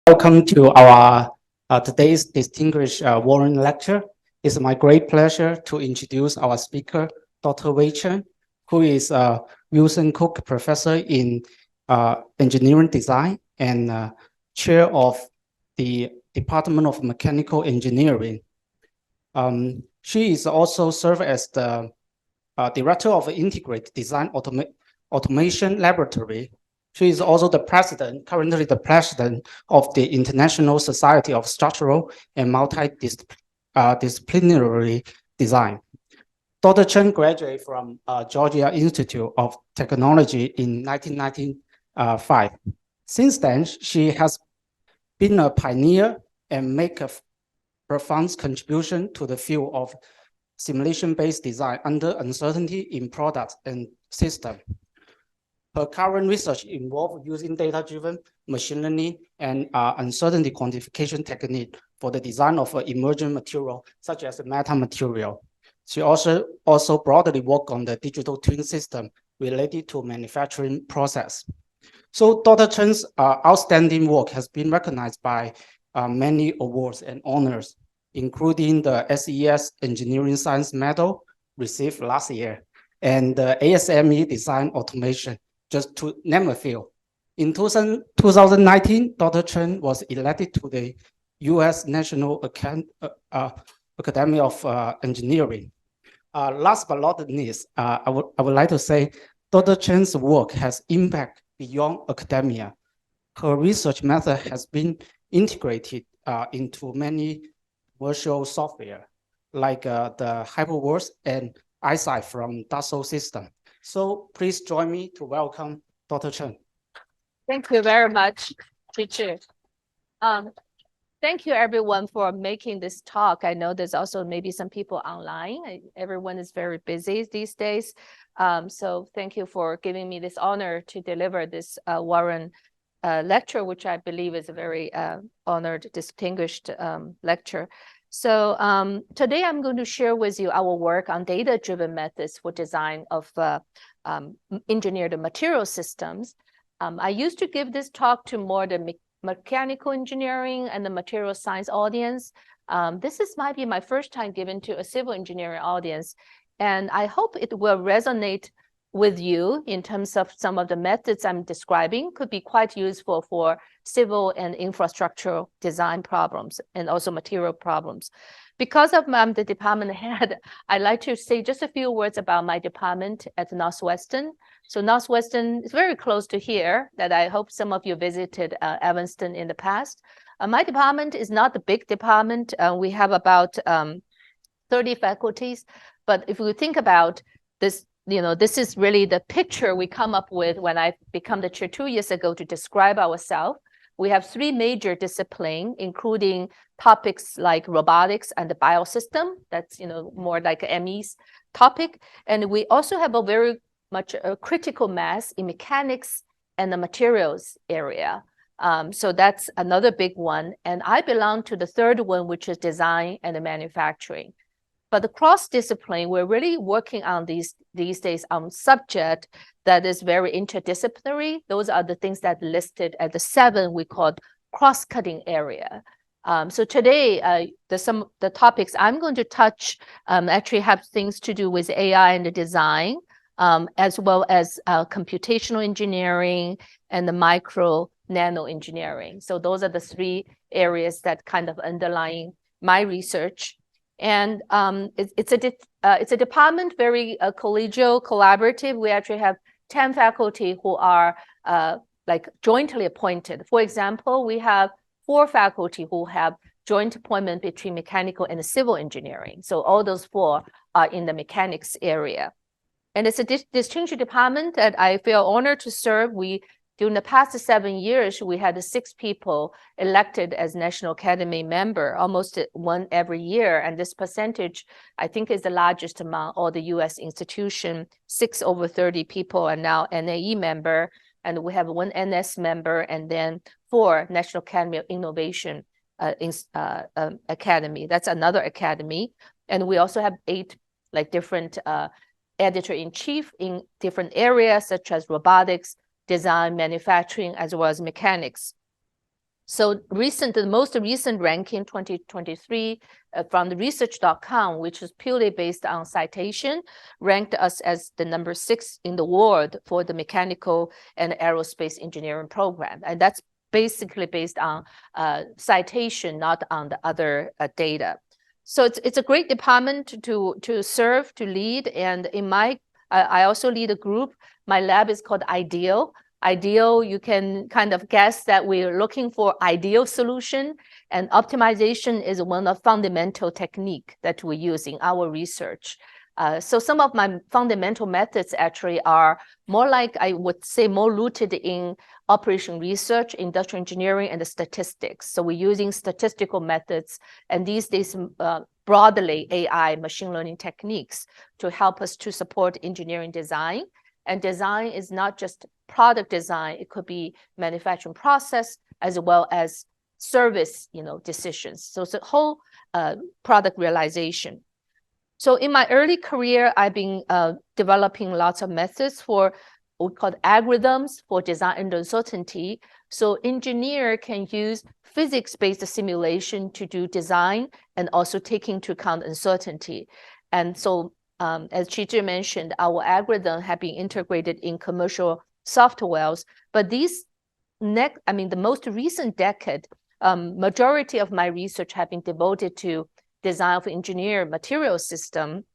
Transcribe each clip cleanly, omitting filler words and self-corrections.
Welcome to our today's distinguished Warren lecture. It's my great pleasure to introduce our speaker, Dr. Wei Chen, who is a Wilson Cook Professor in Engineering Design and Chair of the Department of Mechanical Engineering. She is also served as the Director of Integrated Design Automation Laboratory. She is also currently the president of the International Society of Structural and Multidisciplinary Design. Dr. Chen graduated from Georgia Institute of Technology in 1995. Since then, she has been a pioneer and make a profound contribution to the field of simulation-based design under uncertainty in products and systems. Her current research involves using data-driven machine learning and uncertainty quantification technique for the design of emerging material, such as metamaterial. She also broadly worked on the digital twin system related to manufacturing process. So Dr. Chen's outstanding work has been recognized by many awards and honors, including the SES Engineering Science Medal received last year, and the ASME Design Automation, just to name a few. In 2019, Dr. Chen was elected to the U.S. National Academy of Engineering. Last but not least, I would like to say Dr. Chen's work has impact beyond academia. Her research method has been integrated into many commercial software, like the HyperWorks and EyeSight from Dassault System. So please join me to welcome Dr. Chen. Thank you very much, teacher. Thank you everyone for making this talk. I know there's also maybe some people online. Everyone is very busy these days. So thank you for giving me this honor to deliver this Warren lecture, which I believe is a very honored, distinguished lecture. So today I'm going to share with you our work on data-driven methods for design of engineered material systems. I used to give this talk to more the mechanical engineering and the material science audience. Might be my first time given to a civil engineering audience, and I hope it will resonate with you in terms of some of the methods I'm describing could be quite useful for civil and infrastructural design problems and also material problems. Because of I'm the department head, I'd like to say just a few words about my department at Northwestern. So Northwestern is very close to here, that I hope some of you visited Evanston in the past. My department is not a big department. We have about 30 faculties, but if we think about this, this is really the picture we come up with when I become the chair 2 years ago to describe ourselves. We have three major disciplines, including topics like robotics and the biosystem. That's more like ME's topic. And we also have a very much a critical mass in mechanics and the materials area. So that's another big one. And I belong to the third one, which is design and manufacturing. But the cross-discipline, we're really working on these days on subject that is very interdisciplinary. Those are the things that listed at the 7 we call cross-cutting area. So today, the topics I'm going to touch actually have things to do with AI and the design, as well as computational engineering and the micro nano engineering. So those are the 3 areas that kind of underlying my research. And it's a department, very collegial, collaborative. We actually have 10 faculty who are like jointly appointed. For example, we have 4 faculty who have joint appointment between mechanical and civil engineering. So all those 4 are in the mechanics area. And it's a distinguished department that I feel honored to serve. During the past 7 years, we had 6 people elected as National Academy member, almost 1 every year. And this percentage, I think, is the largest among all the US institutions. 6 over 30 people are now NAE member, and we have 1 NS member, and then 4 National Academy of Innovation Academy. That's another academy. And we also have 8 like different editor-in-chief in different areas, such as robotics, design, manufacturing, as well as mechanics. So the most recent ranking, 2023, from the research.com, which is purely based on citation, ranked us as the number 6 in the world for the mechanical and aerospace engineering program. And that's basically based on citation, not on the other data. So it's a great department to serve, to lead. And in I also lead a group. My lab is called Ideal. Ideal, you can kind of guess that we're looking for ideal solution, and optimization is one of fundamental technique that we use in our research. So some of my fundamental methods actually are more like, I would say, more rooted in operation research, industrial engineering, and the statistics. So we're using statistical methods, and these days broadly AI, machine learning techniques to help us to support engineering design. And design is not just product design, it could be manufacturing process as well as service, decisions. So it's a whole product realization. So in my early career, I've been developing lots of methods for what we call algorithms for design under uncertainty. So engineer can use physics-based simulation to do design and also take into account uncertainty. And so as Chi mentioned, our algorithm have been integrated in commercial softwares, but the most recent decade, majority of my research have been devoted to design of engineered material system.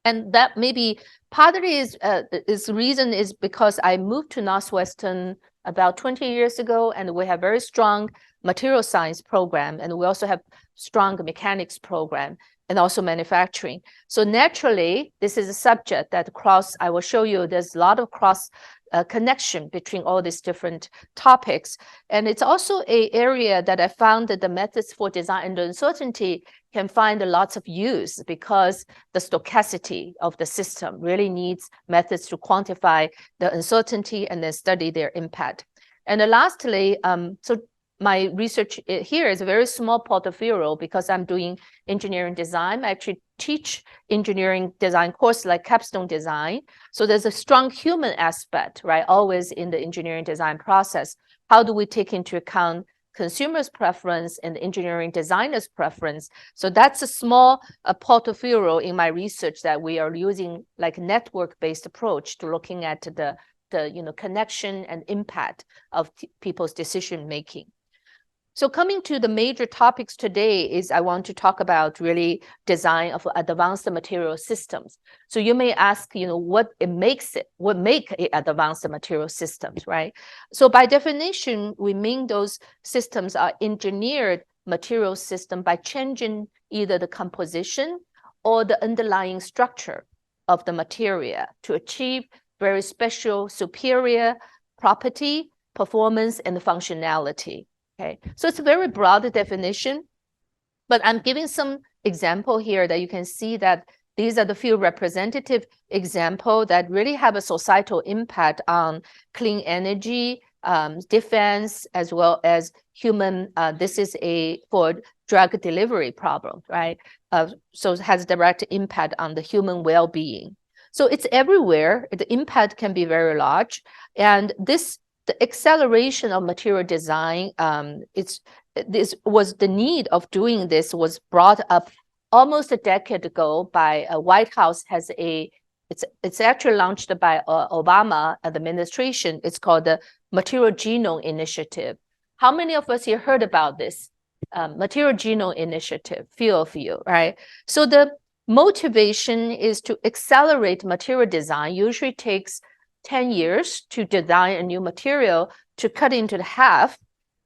And that maybe partly is reason is because I moved to Northwestern about 20 years ago, and we have very strong material science program, and we also have strong mechanics program, and also manufacturing. So naturally, this is a subject that I will show you, there's a lot of cross connection between all these different topics. And it's also an area that I found that the methods for design under uncertainty can find lots of use, because the stochasticity of the system really needs methods to quantify the uncertainty and then study their impact. And then lastly, so my research here is a very small portfolio because I'm doing engineering design. I actually teach engineering design course like capstone design. So there's a strong human aspect, right? Always in the engineering design process. How do we take into account consumers' preference and engineering designers' preference? So that's a small portfolio in my research that we are using like network-based approach to looking at the connection and impact of people's decision making. So coming to the major topics today is I want to talk about really design of advanced material systems. So you may ask, what make it advanced material systems, right? So by definition, we mean those systems are engineered material system by changing either the composition or the underlying structure of the material to achieve very special superior property, performance, and functionality. Okay, so it's a very broad definition, but I'm giving some example here that you can see that these are the few representative example that really have a societal impact on clean energy, defense, as well as human. This is for drug delivery problem, right? So it has direct impact on the human well-being. So it's everywhere. The impact can be very large, and the acceleration of material design, the need of doing this was brought up almost a decade ago by White House it's actually launched by Obama administration. It's called the Material Genome Initiative. How many of us here heard about this? Material Genome Initiative, few of you, right? So the motivation is to accelerate material design, usually takes 10 years to design a new material, to cut into half.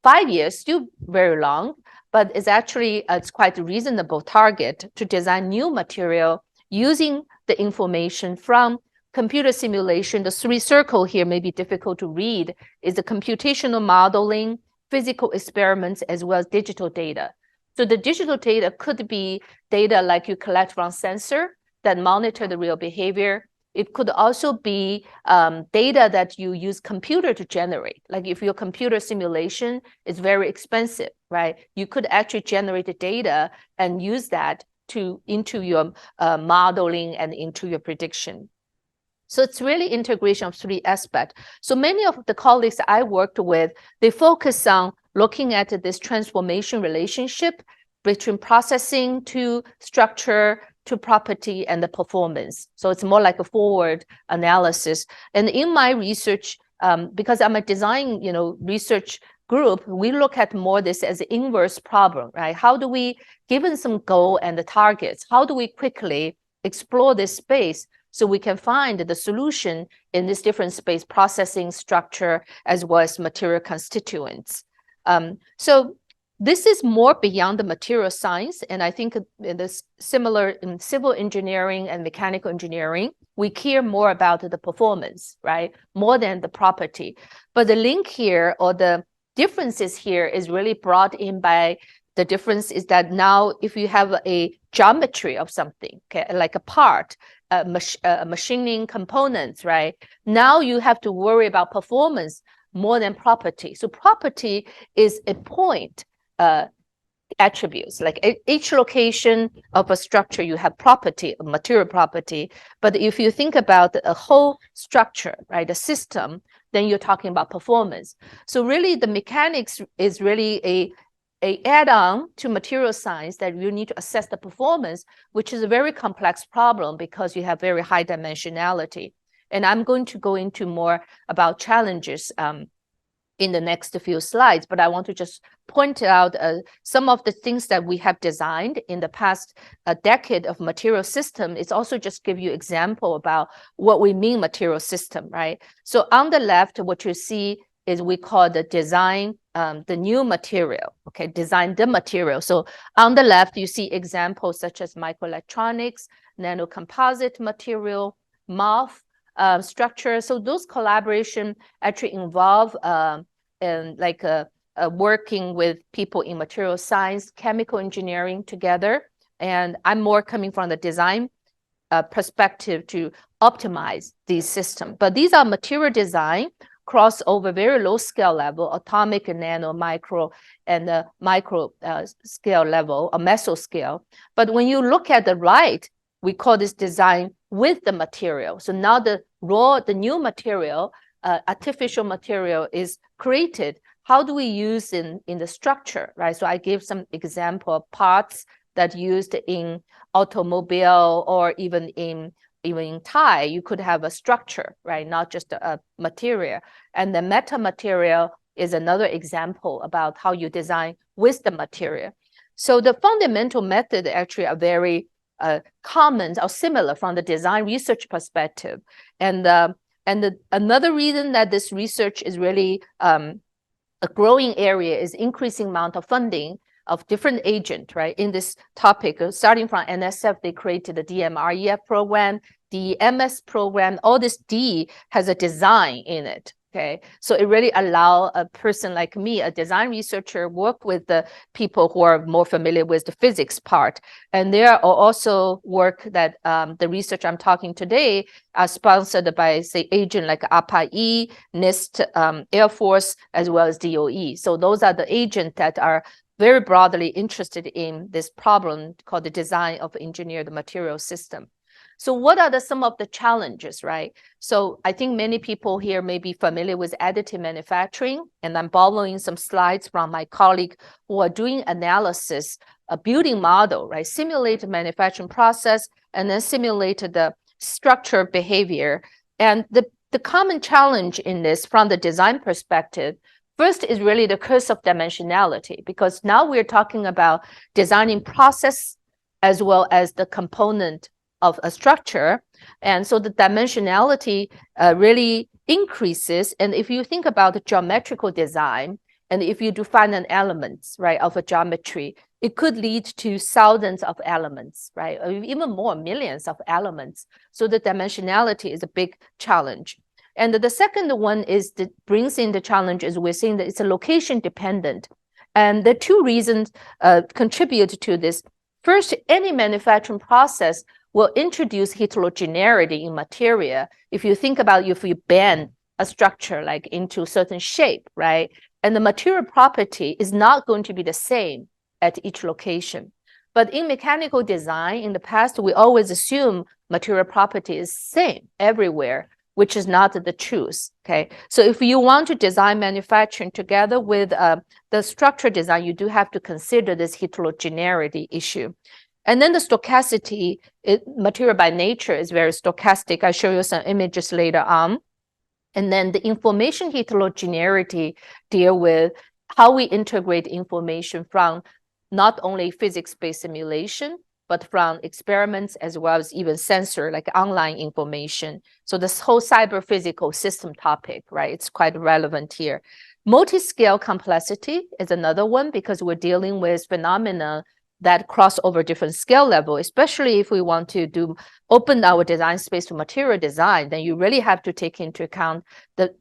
5 years, still very long, but it's quite a reasonable target to design new material using the information from computer simulation. The 3 circle here may be difficult to read, is the computational modeling, physical experiments, as well as digital data. So the digital data could be data like you collect from sensor that monitor the real behavior. It could also be data that you use computer to generate. Like if your computer simulation is very expensive, right? You could actually generate the data and use that into your modeling and into your prediction. So it's really integration of 3 aspects. So many of the colleagues I worked with, they focus on looking at this transformation relationship between processing to structure to property and the performance. So it's more like a forward analysis. And in my research, because I'm a design, research group, we look at more this as an inverse problem, right? How do we, given some goal and the targets, how do we quickly explore this space so we can find the solution in this different space, processing, structure, as well as material constituents. So this is more beyond the material science, and I think in this similar in civil engineering and mechanical engineering, we care more about the performance, right? More than the property. But the link here or the differences here is really brought in by the difference is that now if you have a geometry of something, okay, like a part, machining components, right? Now you have to worry about performance more than property. So property is a point attributes, like each location of a structure, you have property, material property. But if you think about a whole structure, right, a system, then you're talking about performance. So really the mechanics is really a add-on to material science that you need to assess the performance, which is a very complex problem because you have very high dimensionality. And I'm going to go into more about challenges in the next few slides, but I want to just point out some of the things that we have designed in the past decade of material system. It's also just give you example about what we mean material system, right? So on the left, what you see is we call the design, the new material, okay, design the material. So on the left, you see examples such as microelectronics, nanocomposite material, MOF, structure. So those collaboration actually involve working with people in material science, chemical engineering together. And I'm more coming from the design perspective to optimize these systems. But these are material design cross over very low scale level, atomic and nano, micro, and micro scale level, or mesoscale. But when you look at the right, we call this design with the material. So now the new material, artificial material is created. How do we use in the structure, right? So I gave some example of parts that used in automobile or even in tire. You could have a structure, right? Not just a material. And the metamaterial is another example about how you design with the material. So the fundamental method actually are very common or similar from the design research perspective. And another reason that this research is really a growing area is increasing amount of funding of different agents, right? In this topic, starting from NSF, they created the DMREF program, the MS program. All this D has a design in it. Okay, so it really allows a person like me, a design researcher, work with the people who are more familiar with the physics part. And there are also work that the research I'm talking today are sponsored by, say, agent like APA-E, NIST, Air Force, as well as DOE. So those are the agents that are very broadly interested in this problem called the design of engineered material system. So what are some of the challenges, right? So I think many people here may be familiar with additive manufacturing, and I'm borrowing some slides from my colleague who are doing analysis, a building model, right? Simulate the manufacturing process and then simulate the structure behavior. And the common challenge in this from the design perspective, first is really the curse of dimensionality, because now we're talking about designing process as well as the component of a structure. And so the dimensionality really increases. And if you think about the geometrical design, and if you define an elements, right, of a geometry, it could lead to thousands of elements, right, or even more, millions of elements. So the dimensionality is a big challenge. And the second one is that brings in the challenge is we're seeing that it's a location dependent. And the two reasons contribute to this. First, any manufacturing process will introduce heterogeneity in material. If you think about if you bend a structure like into a certain shape, right? And the material property is not going to be the same at each location. But in mechanical design, in the past, we always assume material property is same everywhere. which is not the truth, okay? So if you want to design manufacturing together with the structure design, you do have to consider this heterogeneity issue. And then the stochasticity, material by nature is very stochastic. I'll show you some images later on. And then the information heterogeneity deal with how we integrate information from not only physics-based simulation, but from experiments as well as even sensor, like online information. So this whole cyber physical system topic, right? It's quite relevant here. Multiscale complexity is another one because we're dealing with phenomena that cross over different scale level, especially if we want to open our design space to material design, then you really have to take into account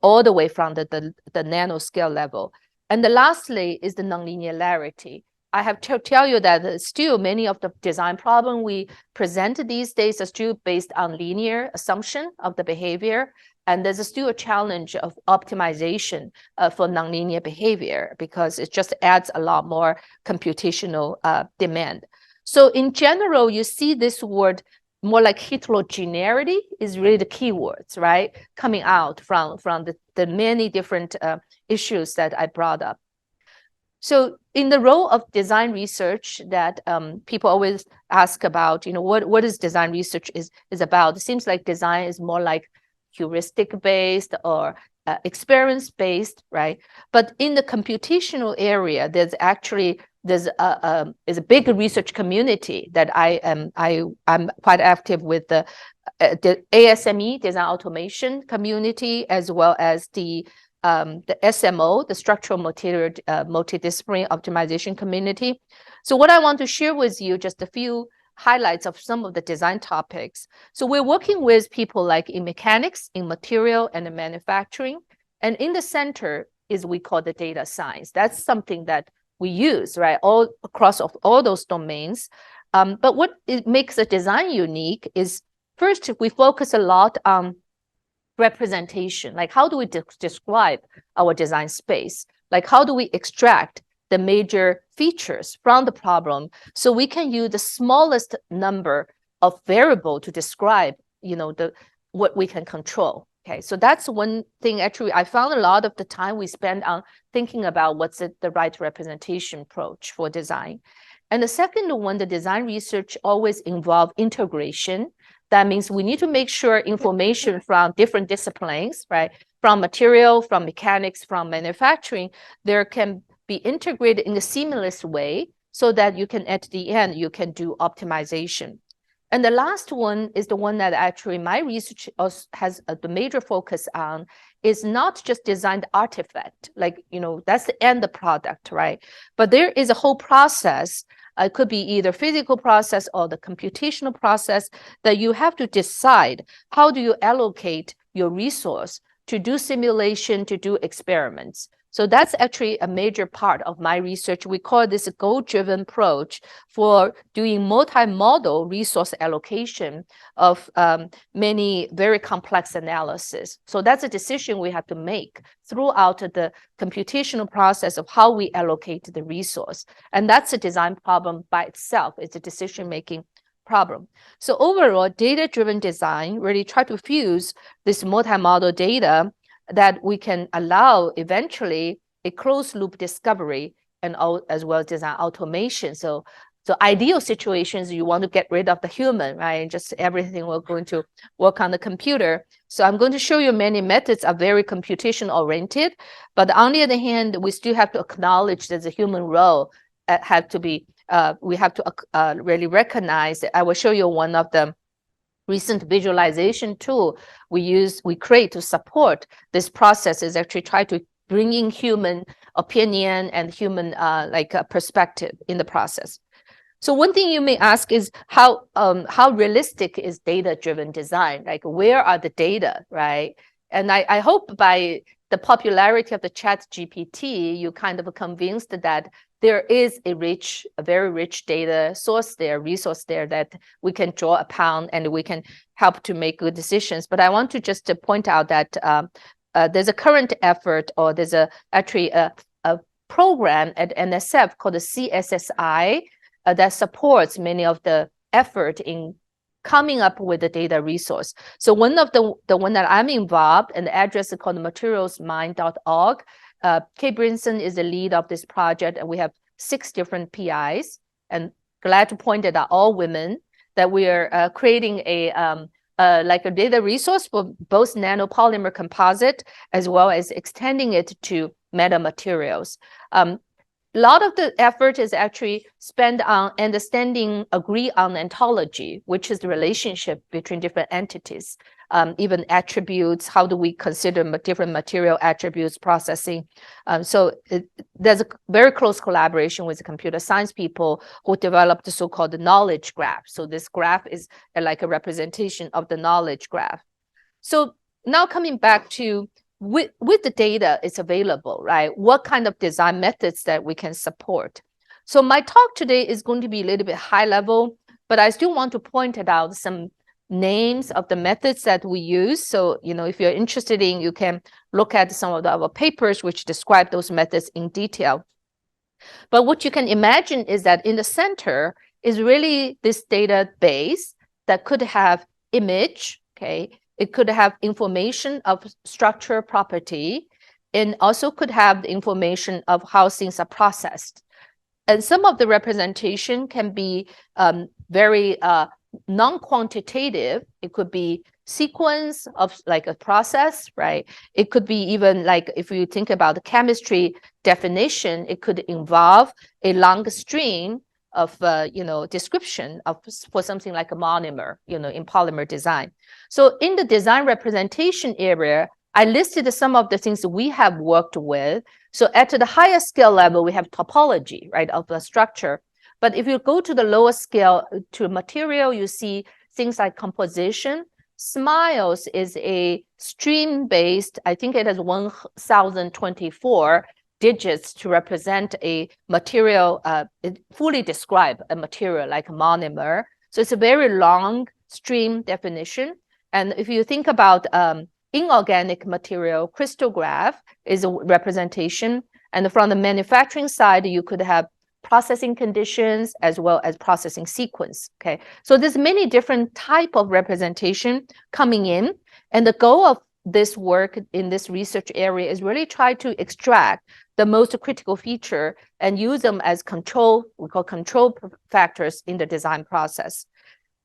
all the way from the nanoscale level. And lastly is the nonlinearity. I have to tell you that still many of the design problems we present these days are still based on linear assumption of the behavior. And there's still a challenge of optimization for nonlinear behavior because it just adds a lot more computational demand. So in general, you see this word more like heterogeneity is really the keywords, right? Coming out from the many different issues that I brought up. So in the role of design research that people always ask about, what is design research is about? It seems like design is more like heuristic-based or experience-based, right? But in the computational area, there's a big research community that I'm quite active with the ASME, design automation community, as well as the SMO, the structural material multidisciplinary optimization community. So what I want to share with you just a few highlights of some of the design topics. So we're working with people like in mechanics, in material and in manufacturing. And in the center is we call the data science. That's something that we use, right, all across all those domains. But what makes a design unique is first, we focus a lot on representation, like how do we describe our design space? Like how do we extract the major features from the problem so we can use the smallest number of variable to describe, what we can control. Okay, so that's one thing. Actually, I found a lot of the time we spend on thinking about what's the right representation approach for design. And the second one, the design research always involve integration. That means we need to make sure information from different disciplines, right? From material, from mechanics, from manufacturing, there can be integrated in a seamless way so that you can, at the end, you can do optimization. And the last one is the one that actually my research has the major focus on is not just designed artifact, like, that's the end product, right? But there is a whole process. It could be either physical process or the computational process that you have to decide how do you allocate your resource to do simulation, to do experiments. So that's actually a major part of my research. We call this a goal-driven approach for doing multi-model resource allocation of many very complex analysis. So that's a decision we have to make throughout the computational process of how we allocate the resource. And that's a design problem by itself. It's a decision-making problem. So overall, data-driven design really try to fuse this multi-model data that we can allow eventually a closed loop discovery and as well as design automation. So ideal situations, you want to get rid of the human, right? Just everything will going to work on the computer. So I'm going to show you many methods are very computation oriented, but on the other hand, we still have to acknowledge that the human role have to be, we have to really recognize. I will show you one of them. Recent visualization tool we create to support this process is actually try to bring in human opinion and human perspective in the process. So one thing you may ask is how realistic is data-driven design? Like where are the data, right? And I hope by the popularity of the ChatGPT, you kind of convinced that there is a very rich data source there, resource there that we can draw upon and we can help to make good decisions. But I want to just point out that there's a current effort, or there's actually a program at NSF called the CSSI that supports many of the effort in coming up with the data resource. So one of the one that I'm involved, and the address is called materialsmind.org. Kate Brinson is the lead of this project, and we have 6 different PIs. And glad to point that all women, that we are creating like a data resource for both nanopolymer composite as well as extending it to metamaterials. A lot of the effort is actually spent on agree on ontology, which is the relationship between different entities, even attributes. How do we consider different material attributes processing? So there's a very close collaboration with the computer science people who developed the so-called knowledge graph. So this graph is like a representation of the knowledge graph. So now coming back to with the data is available, right? What kind of design methods that we can support? So my talk today is going to be a little bit high level, but I still want to point out some names of the methods that we use. So, if you're interested in, you can look at some of our papers which describe those methods in detail. But what you can imagine is that in the center is really this database that could have image, okay? It could have information of structure property, and also could have the information of how things are processed. And some of the representation can be very non-quantitative. It could be sequence of like a process, right? It could be even like, if you think about the chemistry definition, it could involve a long string of description of for something like a monomer, in polymer design. So in the design representation area, I listed some of the things we have worked with. So at the higher scale level, we have topology, right, of the structure. But if you go to the lower scale to material, you see things like composition. SMILES is a stream-based, I think it has 1024 digits to represent a material, fully describe a material like a monomer. So it's a very long stream definition. And if you think about inorganic material, crystallograph is a representation. And from the manufacturing side, you could have processing conditions as well as processing sequence, okay? So there's many different type of representation coming in. And the goal of this work in this research area is really try to extract the most critical feature and use them as control, we call control factors in the design process.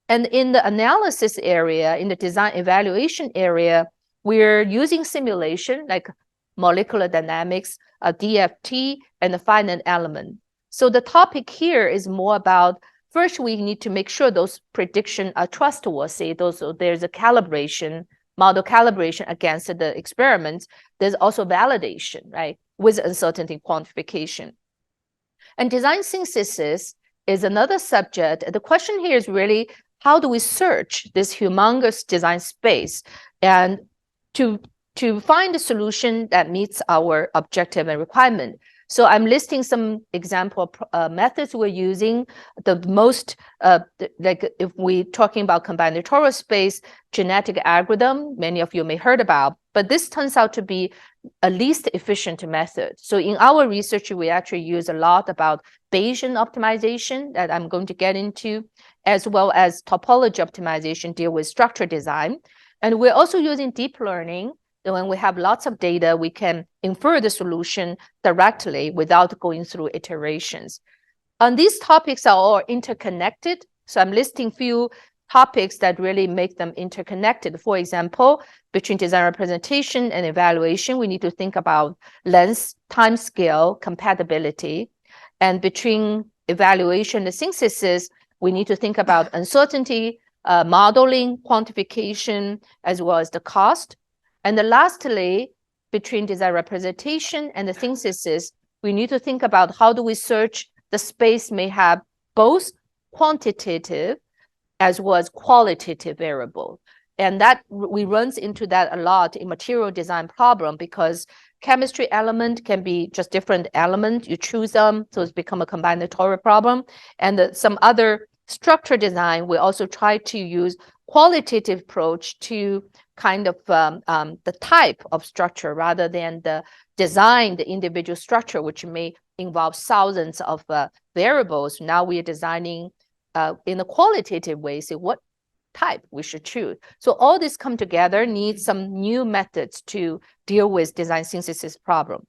And in the analysis area, in the design evaluation area, we're using simulation like molecular dynamics, DFT, and the finite element. So the topic here is more about, first, we need to make sure those predictions are trustworthy. There's a calibration, model calibration against the experiments. There's also validation, right, with uncertainty quantification. And design synthesis is another subject. The question here is really, how do we search this humongous design space and to find a solution that meets our objective and requirement? So I'm listing some example methods we're using. The most, like if we're talking about combinatorial space, genetic algorithm, many of you may heard about, but this turns out to be a least efficient method. So in our research, we actually use a lot about Bayesian optimization that I'm going to get into, as well as topology optimization, deal with structure design. And we're also using deep learning. When we have lots of data, we can infer the solution directly without going through iterations. And these topics are all interconnected. So I'm listing few topics that really make them interconnected. For example, between design representation and evaluation, we need to think about length, time scale, compatibility. And between evaluation and synthesis, we need to think about uncertainty, modeling, quantification, as well as the cost. And then lastly, between design representation and the synthesis, we need to think about how do we search the space may have both quantitative as well as qualitative variable. And that we runs into that a lot in material design problem, because chemistry element can be just different element. You choose them, so it's become a combinatorial problem. And some other structure design, we also try to use qualitative approach to kind of the type of structure rather than the design, the individual structure, which may involve thousands of variables. Now we are designing in a qualitative way, say what type we should choose. So all this come together needs some new methods to deal with design synthesis problem.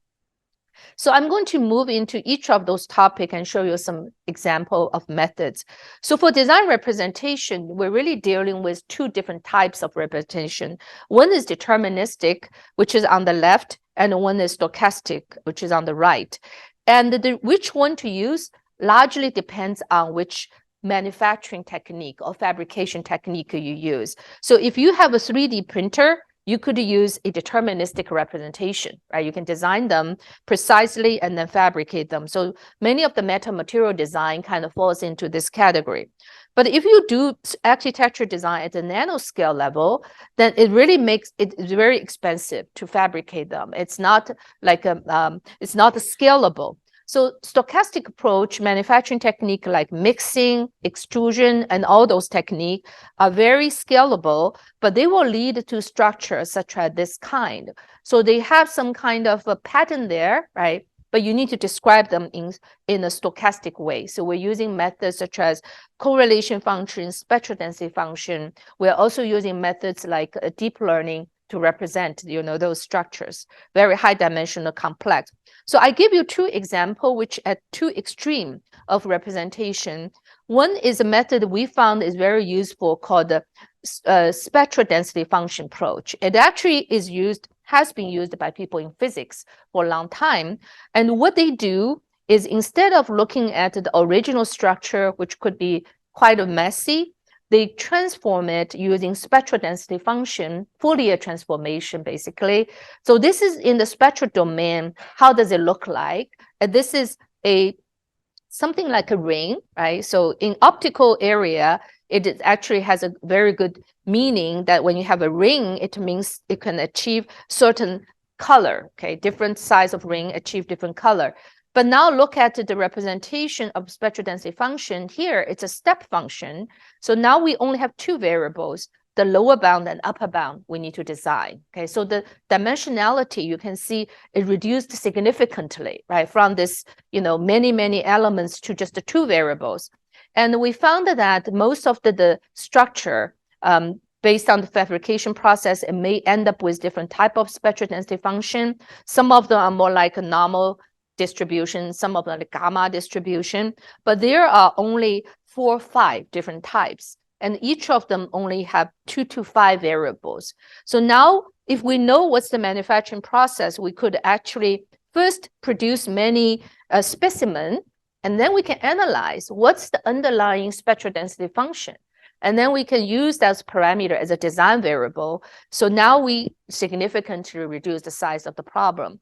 So I'm going to move into each of those topics and show you some example of methods. So for design representation, we're really dealing with two different types of representation. One is deterministic, which is on the left, and one is stochastic, which is on the right. And which one to use largely depends on which manufacturing technique or fabrication technique you use. So if you have a 3D printer, you could use a deterministic representation, right? You can design them precisely and then fabricate them. So many of the metamaterial design kind of falls into this category. But if you do architecture design at the nanoscale level, then it really makes it very expensive to fabricate them. It's not like it's not scalable. So stochastic approach, manufacturing technique like mixing, extrusion, and all those techniques are very scalable, but they will lead to structures such as this kind. So they have some kind of a pattern there, right? But you need to describe them in a stochastic way. So we're using methods such as correlation function, spectral density function. We're also using methods like deep learning to represent, those structures, very high dimensional complex. So I give you two examples, which at two extreme of representation. One is a method we found is very useful called the spectral density function approach. It actually has been used by people in physics for a long time. And what they do is instead of looking at the original structure, which could be quite messy, they transform it using spectral density function, Fourier transformation, basically. So this is in the spectral domain. How does it look like? And this is something like a ring, right? So in optical area, it actually has a very good meaning that when you have a ring, it means it can achieve certain color, okay? Different size of ring achieve different color. But now look at the representation of spectral density function. Here, it's a step function. So now we only have two variables, the lower bound and upper bound we need to design. Okay, so the dimensionality, you can see it reduced significantly, right? From this, many, many elements to just the two variables. And we found that most of the structure, based on the fabrication process, it may end up with different type of spectral density function. Some of them are more like a normal distribution, some of them are gamma distribution, but there are only 4 or 5 different types, and each of them only have 2 to 5 variables. So now, if we know what's the manufacturing process, we could actually first produce many specimens, and then we can analyze what's the underlying spectral density function. And then we can use that parameter as a design variable. So now we significantly reduce the size of the problem.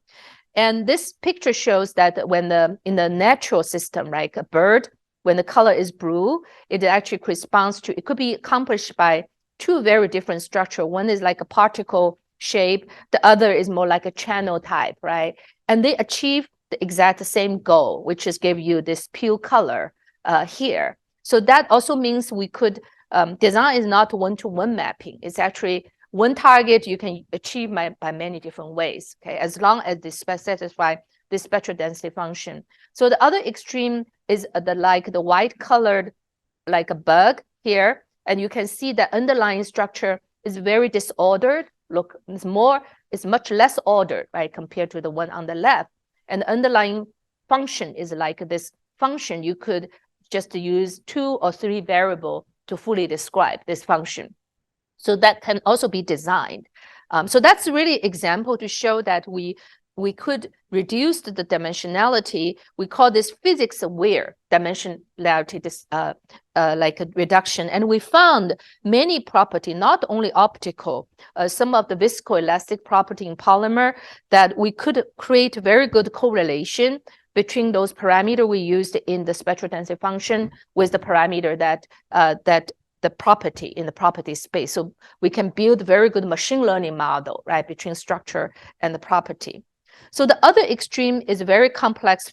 And this picture shows that when in the natural system, right, a bird, when the color is blue, it actually corresponds to, it could be accomplished by 2 very different structure. One is like a particle shape. The other is more like a channel type, right? And they achieve the exact same goal, which is give you this pure color here. So that also means we could, design is not one-to-one mapping. It's actually one target you can achieve by many different ways, okay, as long as they satisfy the spectral density function. So the other extreme is the white colored, like a bug here, and you can see the underlying structure is very disordered. Look, it's much less ordered, right, compared to the one on the left. And the underlying function is like this function. You could just use 2 or 3 variables to fully describe this function. So that can also be designed. So that's really example to show that we could reduce the dimensionality. We call this physics-aware dimensionality, like a reduction. And we found many property, not only optical, some of the viscoelastic property in polymer, that we could create very good correlation between those parameters we used in the spectral density function with the parameter that the property in the property space. So we can build very good machine learning model, right, between structure and the property. So the other extreme is a very complex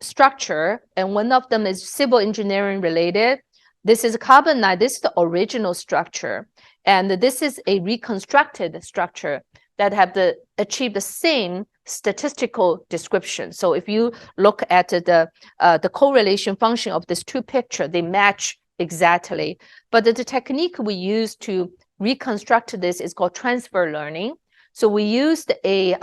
structure, and one of them is civil engineering related. This is carbonite. This is the original structure, and this is a reconstructed structure that have achieve the same statistical description. So if you look at the correlation function of these 2 pictures, they match exactly. But the technique we use to reconstruct this is called transfer learning. So we used a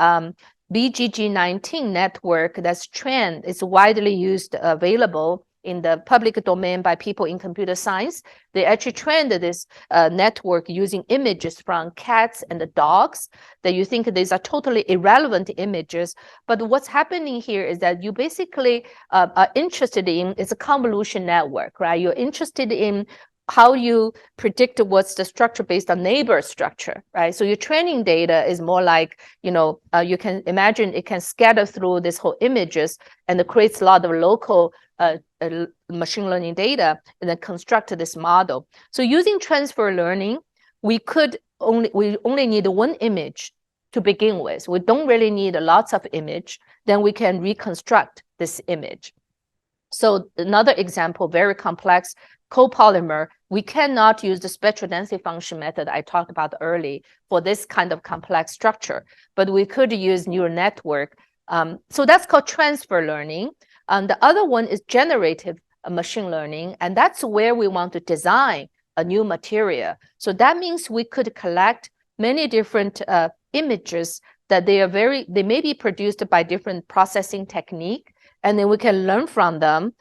BGG19 network that's trained, it's widely used, available in the public domain by people in computer science. They actually trained this network using images from cats and the dogs that you think these are totally irrelevant images. But what's happening here is that you basically are interested in, it's a convolution network, right? You're interested in how you predict what's the structure based on neighbor structure, right? So your training data is more like, you can imagine it can scatter through this whole images and it creates a lot of local machine learning data and then construct this model. So using transfer learning, we only need one image to begin with. We don't really need lots of image. Then we can reconstruct this image. So another example, very complex copolymer, we cannot use the spectral density function method I talked about earlier for this kind of complex structure, but we could use neural network. So that's called transfer learning. The other one is generative machine learning, and that's where we want to design a new material. So that means we could collect many different images that they may be produced by different processing technique, and then we can learn from them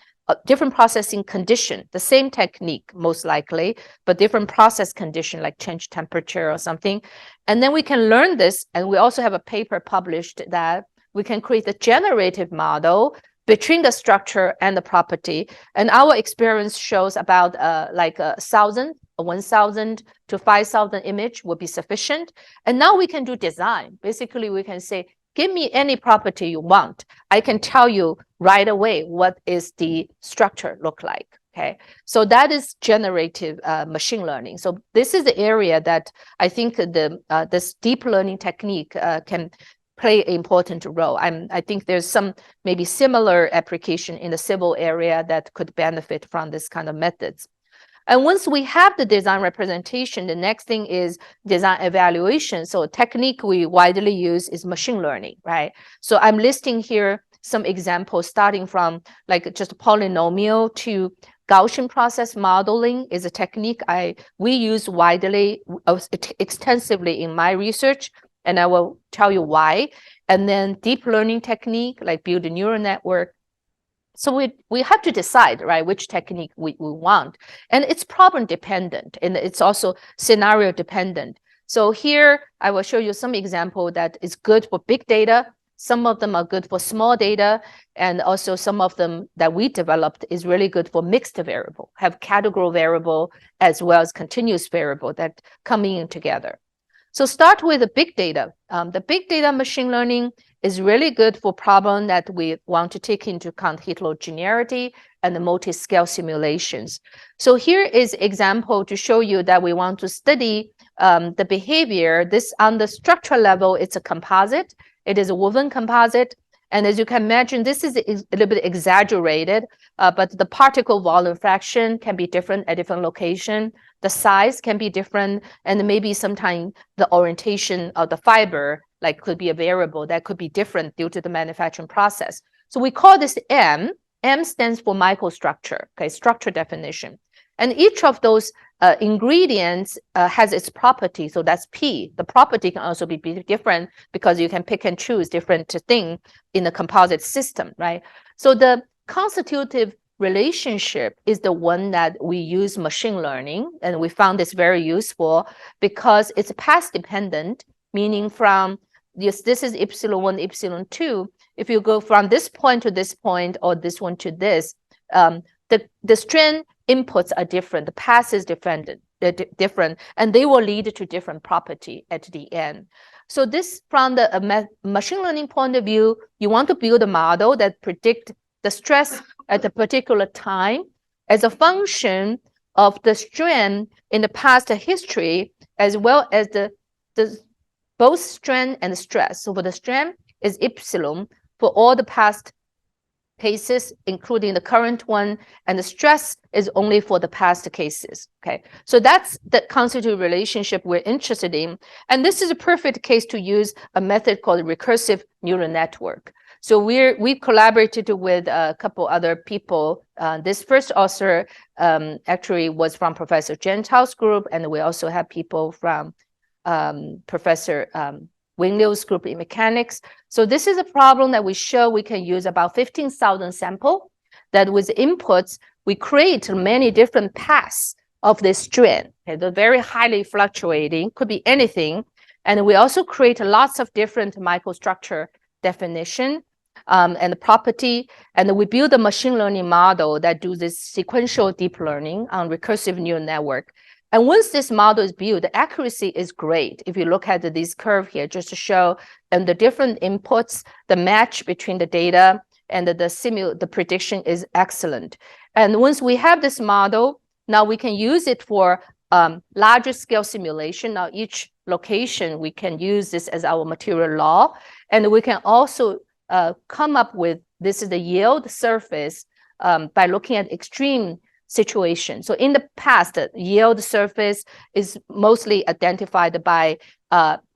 different processing condition, the same technique most likely, but different process condition like change temperature or something. And then we can learn this, and we also have a paper published that we can create a generative model between the structure and the property. And our experience shows about 1,000 to 5,000 image would be sufficient. And now we can do design. Basically, we can say, give me any property you want. I can tell you right away what is the structure look like. Okay, so that is generative machine learning. So this is the area that I think this deep learning technique can play an important role. I think there's some maybe similar application in the civil area that could benefit from this kind of methods. And once we have the design representation, the next thing is design evaluation. So a technique we widely use is machine learning, right? So I'm listing here some examples starting from like just polynomial to Gaussian process modeling is a technique we use widely, extensively in my research, and I will tell you why. And then deep learning technique, like build a neural network. So we have to decide, right, which technique we want. And it's problem dependent, and it's also scenario dependent. So here, I will show you some example that is good for big data. Some of them are good for small data. And also some of them that we developed is really good for mixed variable, have categorical variable as well as continuous variable that coming in together. So start with the big data. The big data machine learning is really good for problem that we want to take into account heterogeneity and the multiscale simulations. So here is example to show you that we want to study the behavior. This on the structural level, it's a composite. It is a woven composite. And as you can imagine, this is a little bit exaggerated, but the particle volume fraction can be different at different location. The size can be different, and maybe sometimes the orientation of the fiber could be a variable that could be different due to the manufacturing process. So we call this M. M stands for microstructure, okay, structure definition. And each of those ingredients has its property, so that's P. The property can also be different because you can pick and choose different things in the composite system, right? So the constitutive relationship is the one that we use machine learning, and we found this very useful because it's path dependent, meaning from this is epsilon 1, epsilon 2. If you go from this point to this point or this one to this, the strain inputs are different, the path is different, and they will lead to different property at the end. So this, from the machine learning point of view, you want to build a model that predict the stress at a particular time as a function of the strain in the past history, as well as the both strain and stress. So for the strain is epsilon for all the past cases, including the current one, and the stress is only for the past cases, okay? So that's the constitutive relationship we're interested in. And this is a perfect case to use a method called recursive neural network. So we collaborated with a couple other people. This first author actually was from Professor Chen group, and we also have people from Professor Wing Liu's group in mechanics. So this is a problem that we show we can use about 15,000 sample, that with inputs, we create many different paths of this strand. Okay, they're very highly fluctuating, could be anything. And we also create lots of different microstructure definition and property. And we build a machine learning model that do this sequential deep learning on recursive neural network. And once this model is built, the accuracy is great. If you look at this curve here, just to show and the different inputs, the match between the data and the prediction is excellent. And once we have this model, now we can use it for larger scale simulation. Now each location, we can use this as our material law. And we can also come up with, this is the yield surface by looking at extreme situation. So in the past, the yield surface is mostly identified by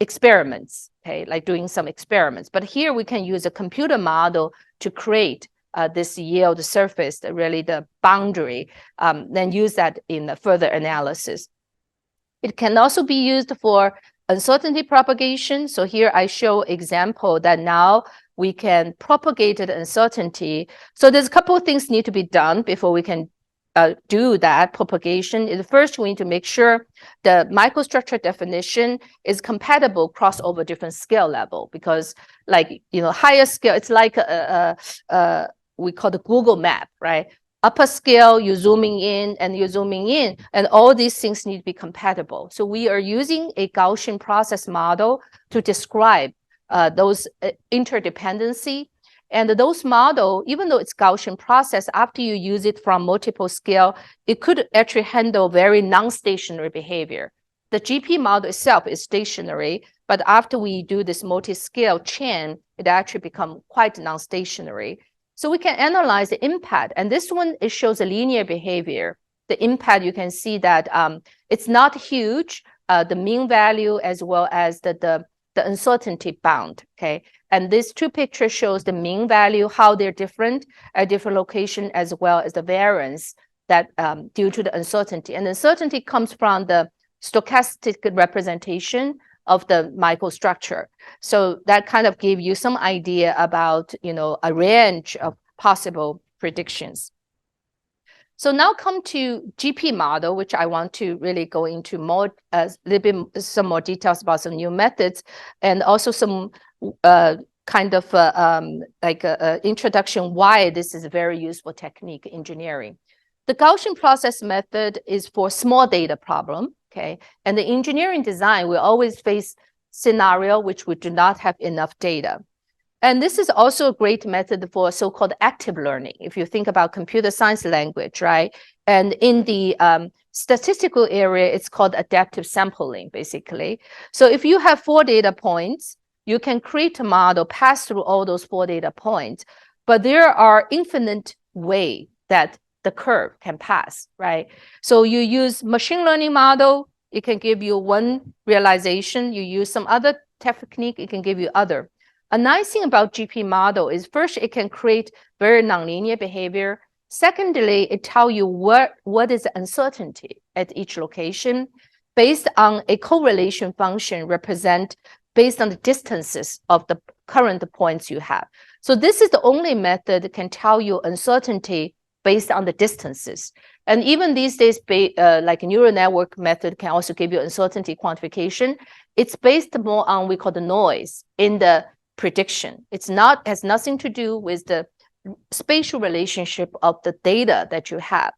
experiments, okay, like doing some experiments. But here we can use a computer model to create this yield surface, really the boundary, then use that in the further analysis. It can also be used for uncertainty propagation. So here I show example that now we can propagate the uncertainty. So there's a couple of things need to be done before we can do that propagation. First, we need to make sure the microstructure definition is compatible across over different scale level, because like, higher scale, it's like we call the Google map, right? Upper scale, you're zooming in and you're zooming in, and all these things need to be compatible. So we are using a Gaussian process model to describe those interdependency. And those model, even though it's Gaussian process, after you use it from multiple scale, it could actually handle very non-stationary behavior. The GP model itself is stationary, but after we do this multi-scale chain, it actually becomes quite non-stationary. So we can analyze the impact. And this one, it shows a linear behavior. The impact, you can see that it's not huge, the mean value as well as the uncertainty bound, okay? And these two pictures shows the mean value, how they're different at different location, as well as the variance that due to the uncertainty. And uncertainty comes from the stochastic representation of the microstructure. So that kind of gave you some idea about, a range of possible predictions. So now come to GP model, which I want to really go into more, some more details about some new methods, and also some kind of introduction why this is a very useful technique in engineering. The Gaussian process method is for small data problem, okay? And the engineering design will always face scenario which we do not have enough data. And this is also a great method for so-called active learning. If you think about computer science language, right? And in the statistical area, it's called adaptive sampling, basically. So if you have 4 data points, you can create a model, pass through all those 4 data points, but there are infinite ways that the curve can pass, right? So you use machine learning model, it can give you one realization. You use some other technique, it can give you other. A nice thing about GP model is first, it can create very nonlinear behavior. Secondly, it tells you what is the uncertainty at each location based on a correlation function represent based on the distances of the current points you have. So this is the only method that can tell you uncertainty based on the distances. And even these days, like a neural network method can also give you uncertainty quantification. It's based more on we call the noise in the prediction. Has nothing to do with the spatial relationship of the data that you have.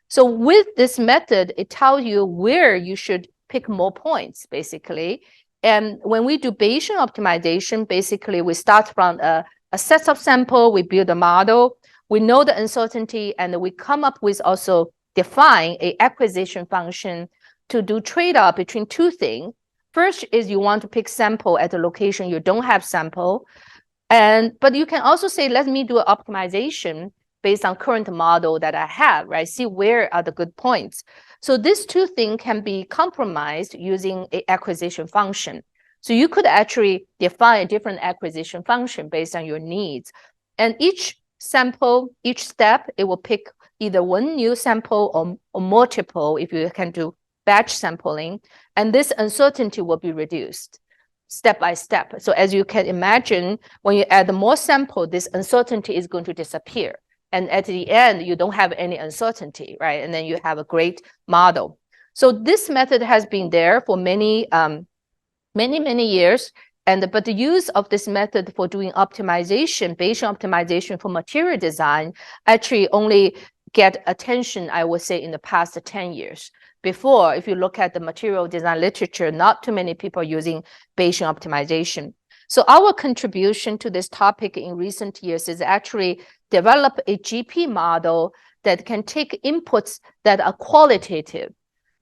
So with this method, it tells you where you should pick more points, basically. And when we do Bayesian optimization, basically we start from a set of sample, we build a model, we know the uncertainty, and we come up with also define a acquisition function to do trade-off between 2 things. First is you want to pick sample at a location you don't have sample. But you can also say, let me do an optimization based on current model that I have, right? See where are the good points. So these two things can be compromised using an acquisition function. So you could actually define a different acquisition function based on your needs. And each sample, each step, it will pick either one new sample or multiple if you can do batch sampling. And this uncertainty will be reduced step by step. So as you can imagine, when you add more sample, this uncertainty is going to disappear. And at the end, you don't have any uncertainty, right? And then you have a great model. So this method has been there for many years. But the use of this method for doing optimization, Bayesian optimization for material design, actually only get attention, I would say, in the past 10 years. Before, if you look at the material design literature, not too many people using Bayesian optimization. So our contribution to this topic in recent years is actually develop a GP model that can take inputs that are qualitative,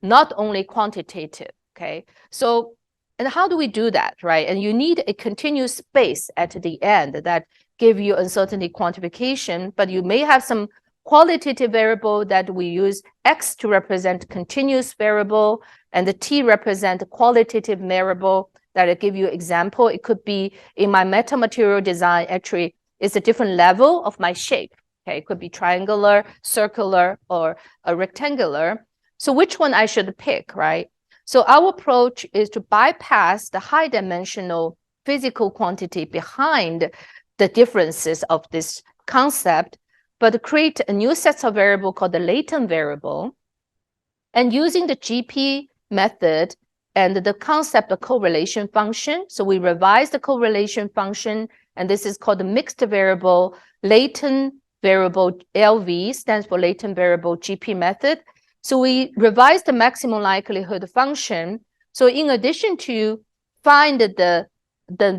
not only quantitative, okay? So, and how do we do that, right? And you need a continuous space at the end that give you uncertainty quantification, but you may have some qualitative variable that we use X to represent continuous variable, and the T represent qualitative variable that I give you example. It could be in my metamaterial design, actually, it's a different level of my shape. Okay, it could be triangular, circular, or a rectangular. So which one I should pick, right? So our approach is to bypass the high dimensional physical quantity behind the differences of this concept, but create a new set of variable called the latent variable. And using the GP method and the concept of correlation function, so we revise the correlation function, and this is called the mixed variable latent variable LV, stands for latent variable GP method. So we revise the maximum likelihood function. So in addition to find the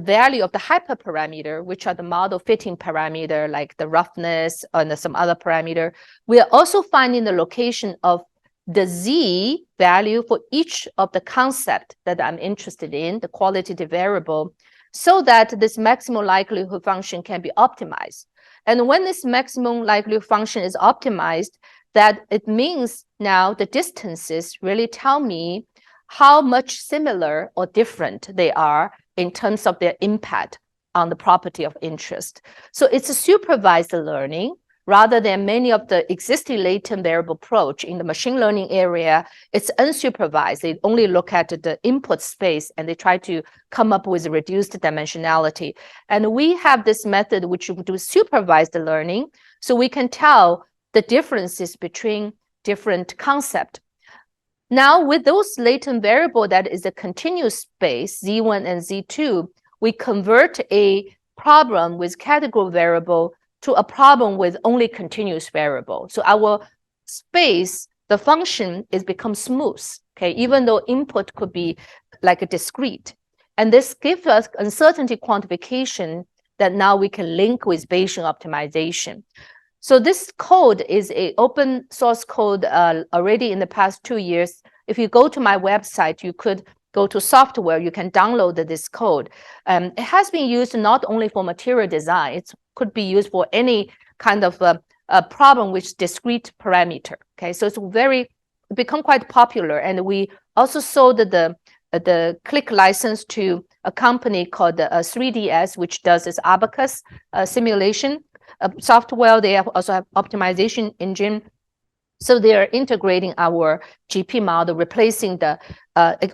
value of the hyperparameter, which are the model fitting parameter, like the roughness and some other parameter, we are also finding the location of the Z value for each of the concept that I'm interested in, the qualitative variable, so that this maximum likelihood function can be optimized. And when this maximum likelihood function is optimized, that it means now the distances really tell me how much similar or different they are in terms of their impact on the property of interest. So it's a supervised learning rather than many of the existing latent variable approach in the machine learning area. It's unsupervised. They only look at the input space and they try to come up with reduced dimensionality. And we have this method which we do supervised learning, so we can tell the differences between different concepts. Now, with those latent variable that is a continuous space, Z1 and Z2, we convert a problem with category variable to a problem with only continuous variable. So our space, the function is become smooth, okay, even though input could be like a discrete. And this gives us uncertainty quantification that now we can link with Bayesian optimization. So this code is an open source code already in the past 2 years. If you go to my website, you could go to software, you can download this code. It has been used not only for material design, it could be used for any kind of a problem with discrete parameter. Okay, so it's become quite popular. And we also sold the click license to a company called 3DS, which does this abacus simulation software. They also have optimization engine. So they are integrating our GP model, replacing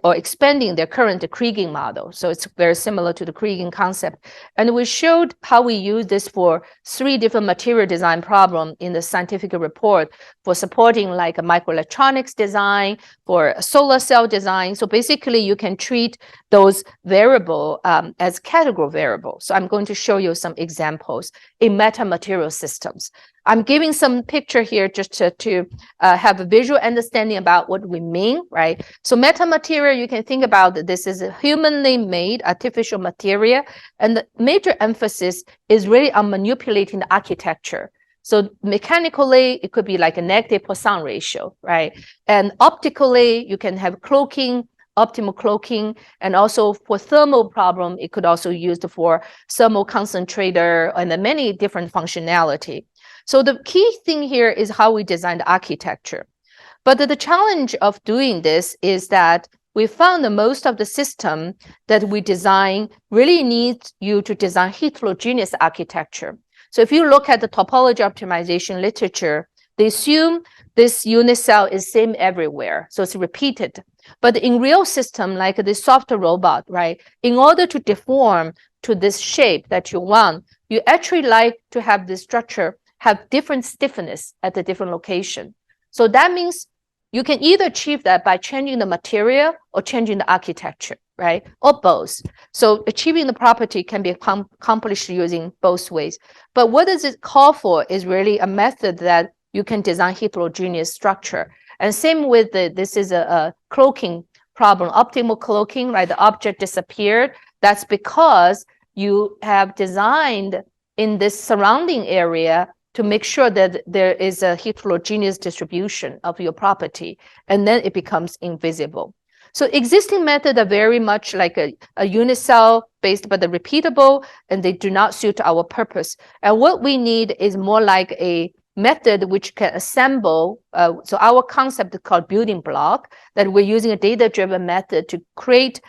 or expanding their current Kriging model. So it's very similar to the Kriging concept. And we showed how we use this for 3 different material design problems in the scientific report for supporting like a microelectronics design, for solar cell design. So basically you can treat those variable as category variables. So I'm going to show you some examples in metamaterial systems. I'm giving some picture here just to have a visual understanding about what we mean, right? So metamaterial, you can think about this is a humanly made artificial material, and the major emphasis is really on manipulating the architecture. So mechanically, it could be like a negative Poisson ratio, right? And optically, you can have cloaking optimal cloaking, and also for thermal problem, it could also be used for thermal concentrator and then many different functionality. So the key thing here is how we design the architecture. But the challenge of doing this is that we found that most of the system that we design really needs you to design heterogeneous architecture. So if you look at the topology optimization literature, they assume this unit cell is same everywhere, so it's repeated. But in real system, like the soft robot, right, in order to deform to this shape that you want, you actually like to have this structure have different stiffness at the different location. So that means you can either achieve that by changing the material or changing the architecture, right? Or both. So achieving the property can be accomplished using both ways. But what does it call for is really a method that you can design heterogeneous structure. And same with this is a cloaking problem, optimal cloaking, right? The object disappeared. That's because you have designed in this surrounding area to make sure that there is a heterogeneous distribution of your property, and then it becomes invisible. So existing methods are very much like a unit cell based, but they're repeatable, and they do not suit our purpose. And what we need is more like a method which can assemble. So our concept is called building block, that we're using a data-driven method to create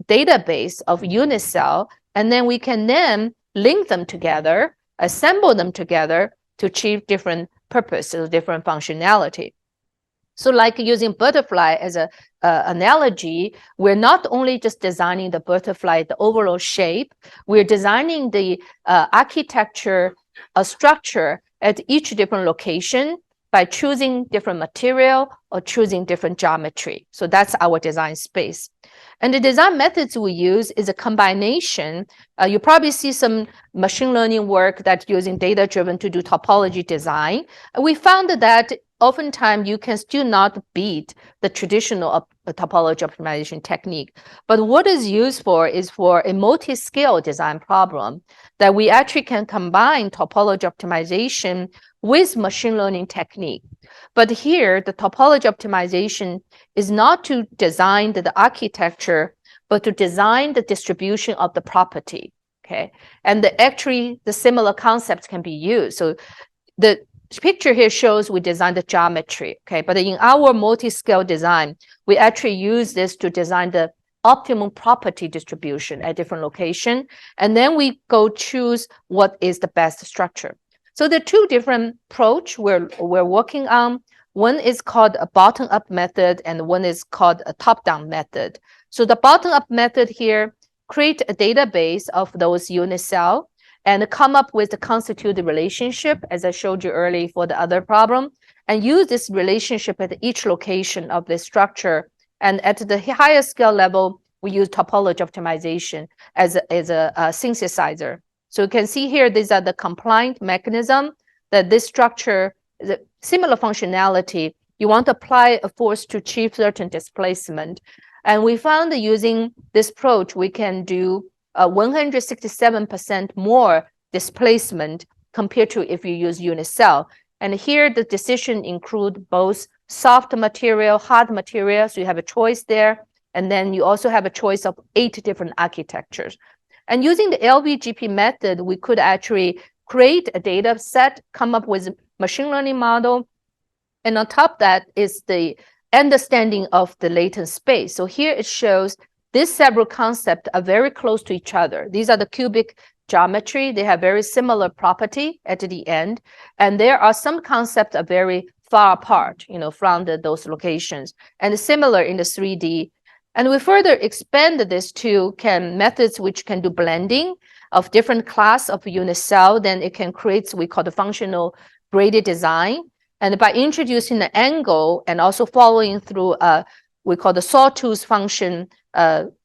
database of unit cell, and then we can then link them together, assemble them together to achieve different purposes, different functionality. So like using butterfly as a analogy, we're not only just designing the butterfly, the overall shape, we're designing the architecture, a structure at each different location by choosing different material or choosing different geometry. So that's our design space. And the design methods we use is a combination. You probably see some machine learning work that's using data-driven to do topology design. We found that oftentimes you can still not beat the traditional topology optimization technique. But what is used for is for a multi-scale design problem that we actually can combine topology optimization with machine learning technique. But here, the topology optimization is not to design the architecture, but to design the distribution of the property, okay? And actually, the similar concepts can be used. So the picture here shows we designed the geometry, okay? But in our multi-scale design, we actually use this to design the optimum property distribution at different location. And then we go choose what is the best structure. So there are two different approach we're working on. One is called a bottom-up method, and one is called a top-down method. So the bottom-up method here, create a database of those unit cell and come up with the constituted relationship, as I showed you earlier for the other problem, and use this relationship at each location of the structure. And at the higher scale level, we use topology optimization as a synthesizer. So you can see here, these are the compliant mechanism that this structure, the similar functionality, you want to apply a force to achieve certain displacement. And we found that using this approach, we can do 167% more displacement compared to if you use unit cell. And here the decision include both soft material, hard material, so you have a choice there. And then you also have a choice of 8 different architectures. And using the LVGP method, we could actually create a data set, come up with a machine learning model. And on top of that is the understanding of the latent space. So here it shows these several concepts are very close to each other. These are the cubic geometry. They have very similar property at the end. And there are some concepts are very far apart, from those locations, and similar in the 3D. And we further expand this to methods which can do blending of different class of unit cell. Then it can create what we call the functional graded design. And by introducing the angle and also following through we call the sawtooth function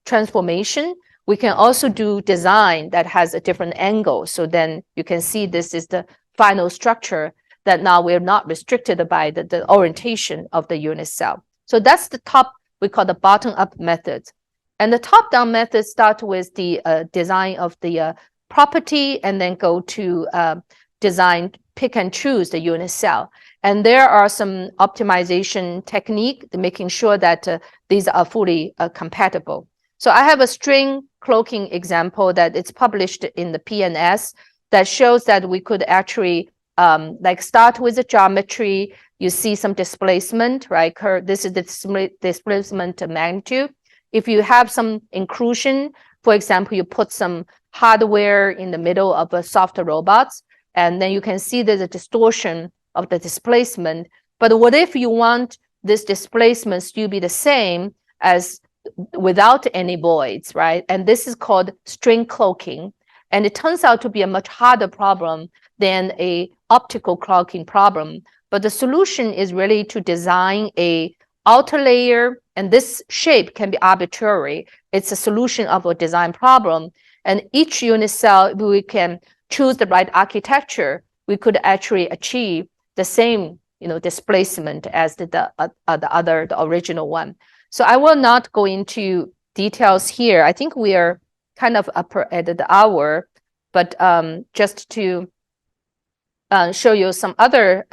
transformation, we can also do design that has a different angle. So then you can see this is the final structure that now we're not restricted by the orientation of the unit cell. So that's the top, we call the bottom-up methods. And the top-down methods start with the design of the property and then go to design pick and choose the unit cell. And there are some optimization technique to making sure that these are fully compatible. So I have a string cloaking example that it's published in the PNS that shows that we could actually like start with the geometry. You see some displacement, right? This is the displacement magnitude. If you have some inclusion, for example, you put some hardware in the middle of a soft robots, and then you can see there's a distortion of the displacement. But what if you want this displacement to be the same as without any voids, right? And this is called string cloaking. And it turns out to be a much harder problem than a optical cloaking problem. But the solution is really to design a outer layer, and this shape can be arbitrary. It's a solution of a design problem. And each unit cell, we can choose the right architecture, we could actually achieve the same, displacement as the original one. So I will not go into details here. I think we are kind of up at the hour, but just to show you some other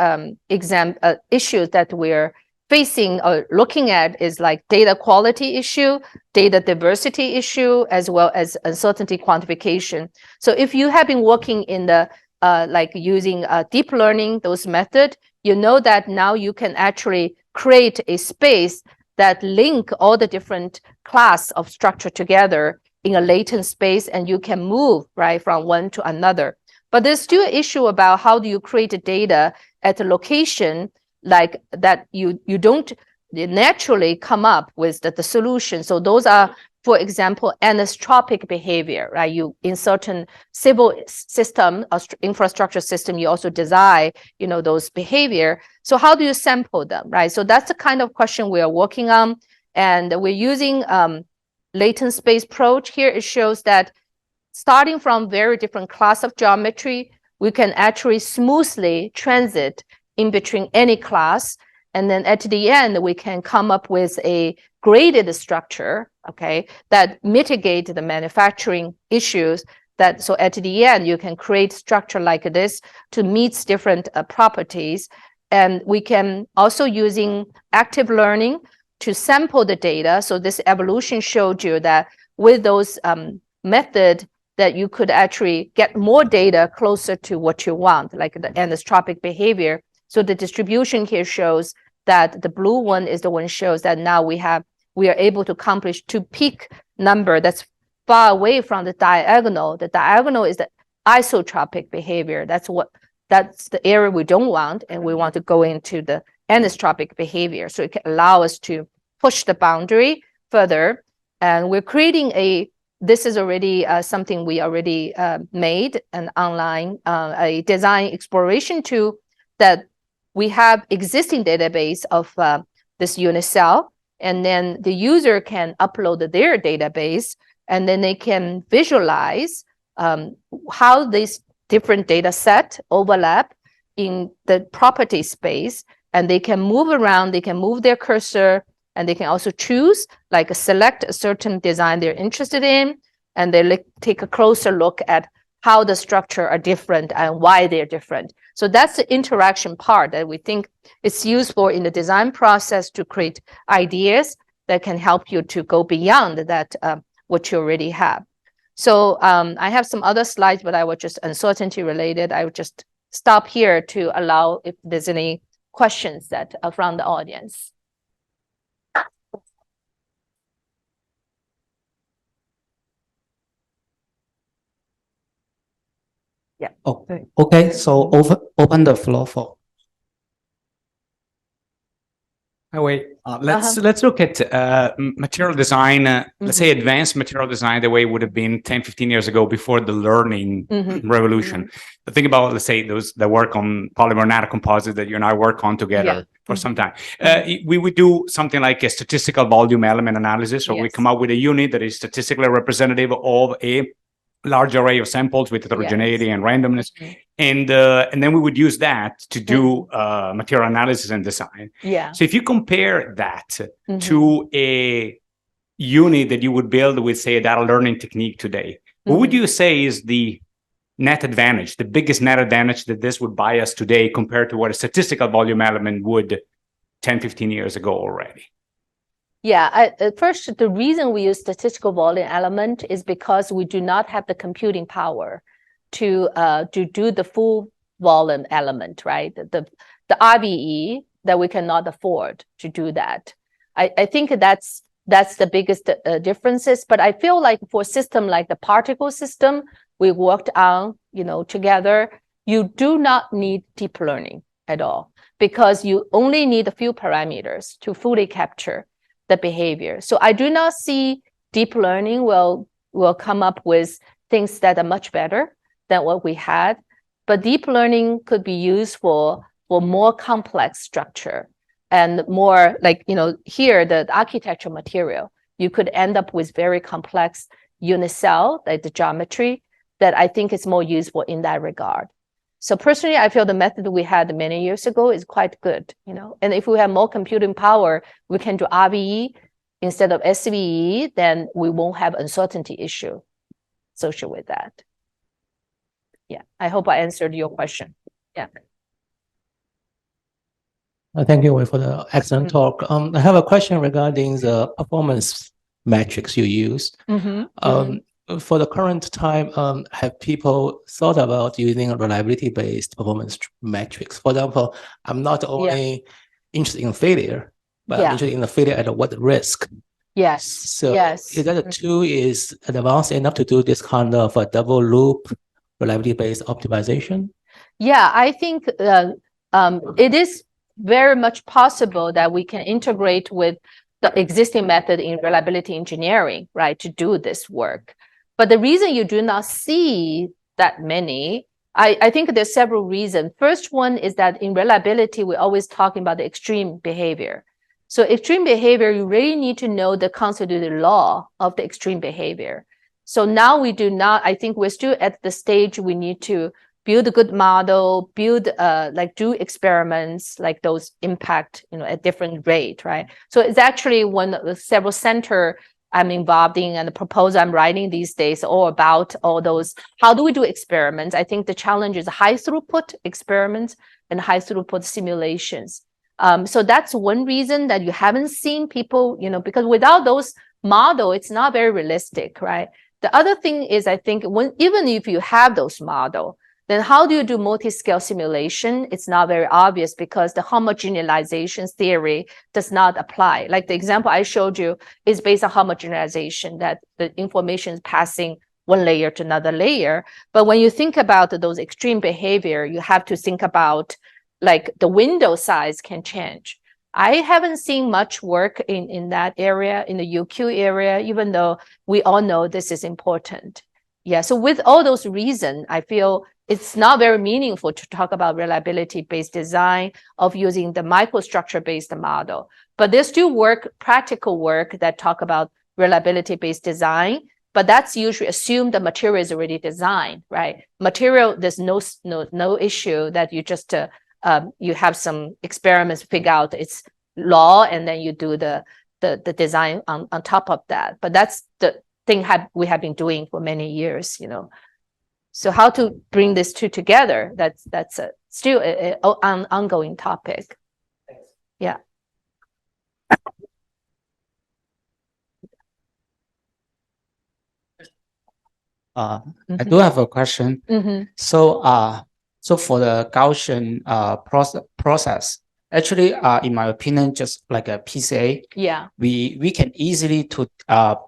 issues that we're facing or looking at is like data quality issue, data diversity issue, as well as uncertainty quantification. So if you have been working in the like using deep learning, those methods, you know that now you can actually create a space that link all the different class of structure together in a latent space, and you can move right from one to another. But there's still an issue about how do you create data at a location like that you don't naturally come up with the solution. So those are, for example, anisotropic behavior, right? You in certain civil system or infrastructure system, you also design, those behavior. So how do you sample them, right? So that's the kind of question we are working on, and we're using latent space approach here. It shows that starting from very different class of geometry, we can actually smoothly transit in between any class. And then at the end, we can come up with a graded structure, okay, that mitigate the manufacturing issues. So at the end, you can create structure like this to meet different properties. And we can also using active learning to sample the data. So this evolution showed you that with those method that you could actually get more data closer to what you want, like the anisotropic behavior. So the distribution here shows that the blue one is the one shows that now we are able to accomplish to peak number that's far away from the diagonal. The diagonal is the isotropic behavior. That's the area we don't want, and we want to go into the anisotropic behavior. So it can allow us to push the boundary further. And we're creating this is already something we already made an online, a design exploration tool that we have existing database of this unit cell, and then the user can upload their database, and then they can visualize how these different data set overlap in the property space, and they can move around, they can move their cursor, and they can also choose, like select a certain design they're interested in, and they take a closer look at how the structure are different and why they're different. So that's the interaction part that we think is useful in the design process to create ideas that can help you to go beyond that, what you already have. So I have some other slides, but I was just uncertainty related. I would just stop here to allow if there's any questions that are from the audience. Yeah. Okay. So open the floor for. Wait, let's look at material design, let's say advanced material design, the way it would have been 10, 15 years ago before the learning revolution. But think about, let's say, those that work on polymer nanocomposite that you and I work on together for some time. We would do something like a statistical volume element analysis. So we come up with a unit that is statistically representative of a large array of samples with heterogeneity and randomness. And then we would use that to do material analysis and design. So if you compare that to a unit that you would build with, say, a data learning technique today, what would you say is the net advantage, the biggest net advantage that this would buy us today compared to what a statistical volume element would 10, 15 years ago already? Yeah, first, the reason we use statistical volume element is because we do not have the computing power to do the full volume element, right? The RBE that we cannot afford to do that. I think that's the biggest differences. But I feel like for a system like the particle system we worked on, together, you do not need deep learning at all because you only need a few parameters to fully capture the behavior. So I do not see deep learning will come up with things that are much better than what we had. But deep learning could be used for more complex structure and more like, here, the architectural material, you could end up with very complex unit cell, like the geometry, that I think is more useful in that regard. So personally, I feel the method we had many years ago is quite good, and if we have more computing power, we can do RBE instead of SVE, then we won't have uncertainty issue associated with that. Yeah, I hope I answered your question. Yeah. Thank you, Wei, for the excellent talk. I have a question regarding the performance metrics you use. For the current time, have people thought about using reliability-based performance metrics? For example, I'm not only interested in failure, but I'm interested in the failure at what risk. Yes. So yes. is that the tool is advanced enough to do this kind of a double loop reliability-based optimization? Yeah, I think it is very much possible that we can integrate with the existing method in reliability engineering, right, to do this work. But the reason you do not see that many, I think there's several reasons. First one is that in reliability, we're always talking about the extreme behavior. So extreme behavior, you really need to know the constituted law of the extreme behavior. So now we do not, I think we're still at the stage we need to build a good model, do experiments like those impact, at different rate, right? So it's actually one of the several center I'm involved in and the proposal I'm writing these days all about all those, how do we do experiments? I think the challenge is high throughput experiments and high throughput simulations. So that's one reason that you haven't seen people, because without those model, it's not very realistic, right? The other thing is, I think even if you have those model, then how do you do multi-scale simulation? It's not very obvious because the homogenization theory does not apply. Like the example I showed you is based on homogenization, that the information is passing one layer to another layer. But when you think about those extreme behavior, you have to think about like the window size can change. I haven't seen much work in that area, in the UQ area, even though we all know this is important. Yeah, so with all those reasons, I feel it's not very meaningful to talk about reliability-based design of using the microstructure-based model. But there's still practical work that talk about reliability-based design, but that's usually assume the material is already designed, right? Material, there's no issue that you just you have some experiments figure out its law, and then you do the design on top of that. But that's the thing we have been doing for many years, So how to bring these two together? That's still an ongoing topic. Thanks. Yeah. I do have a question. So for the Gaussian process, actually, in my opinion, just like a PCA, we can easily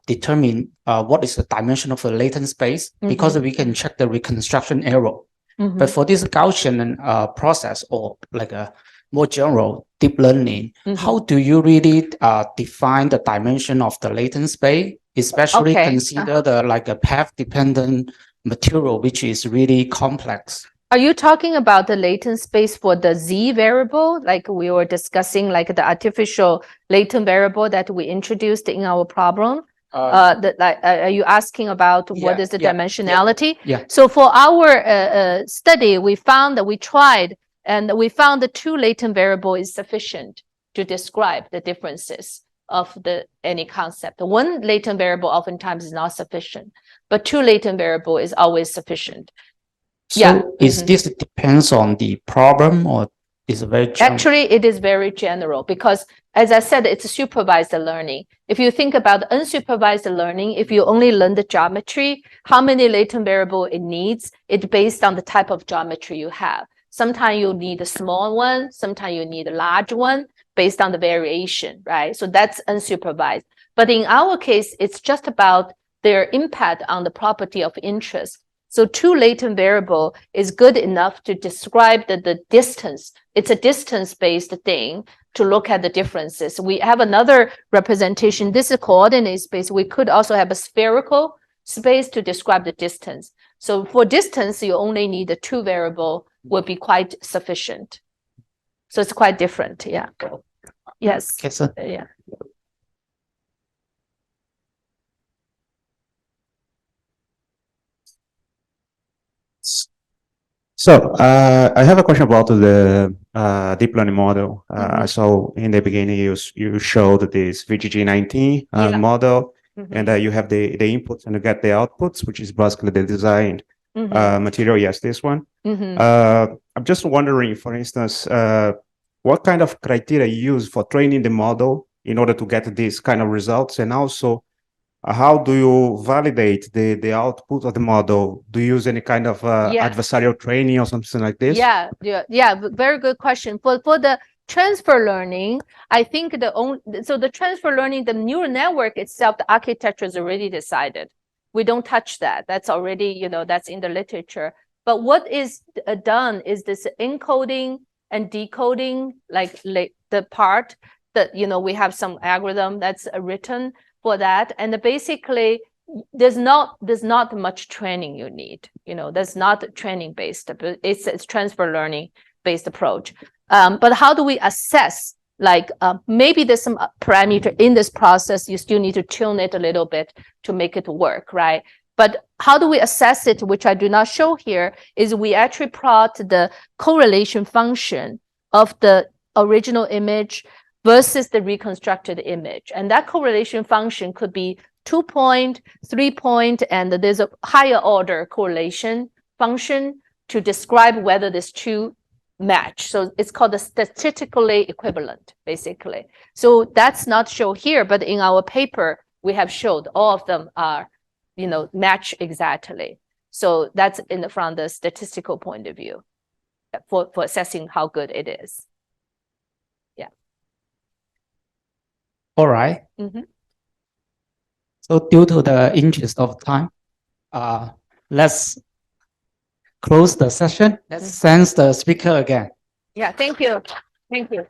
determine what is the dimension of the latent space because we can check the reconstruction error. But for this Gaussian process or like a more general deep learning, how do you really define the dimension of the latent space, especially consider the like a path-dependent material, which is really complex? Are you talking about the latent space for the Z variable, like we were discussing, like the artificial latent variable that we introduced in our problem? Are you asking about what is the dimensionality? Yeah. So for our study, we found that we tried, and we found the two latent variable is sufficient to describe the differences of any concept. One latent variable oftentimes is not sufficient, but two latent variable is always sufficient. So is this depends on the problem or is it very general? Actually, it is very general because, as I said, it's supervised learning. If you think about unsupervised learning, if you only learn the geometry, how many latent variable it needs, it's based on the type of geometry you have. Sometimes you need a small one, sometimes you need a large one based on the variation, right? So that's unsupervised. But in our case, it's just about their impact on the property of interest. So two latent variable is good enough to describe the distance. It's a distance-based thing to look at the differences. We have another representation. This is coordinate space. We could also have a spherical space to describe the distance. So for distance, you only need a two variable would be quite sufficient. So it's quite different. Yeah. Yes. Okay, so Yeah. So I have a question about the deep learning model. I saw in the beginning you showed this VGG19 model, and you have the inputs and you get the outputs, which is basically the design material. Yes, this one. I'm just wondering, for instance, what kind of criteria you use for training the model in order to get these kind of results, and also how do you validate the output of the model? Do you use any kind of adversarial training or something like this? Yeah. Very good question. For the transfer learning, I think the transfer learning, the neural network itself, the architecture is already decided. We don't touch that. That's already, that's in the literature. But what is done is this encoding and decoding, like the part that, we have some algorithm that's written for that. And basically, there's not much training you need. That's not training based, but it's transfer learning based approach. But how do we assess? Like maybe there's some parameter in this process, you still need to tune it a little bit to make it work, right? But how do we assess it, which I do not show here, is we actually plot the correlation function of the original image versus the reconstructed image. And that correlation function could be 2-point, 3-point, and there's a higher order correlation function to describe whether these two match. So it's called the statistically equivalent, basically. So that's not shown here, but in our paper, we have showed all of them are, match exactly. So that's from the statistical point of view for assessing how good it is. all right. So due to the interest of time, let's close the session. Let's thank the speaker again. Yeah, thank you. Thank you.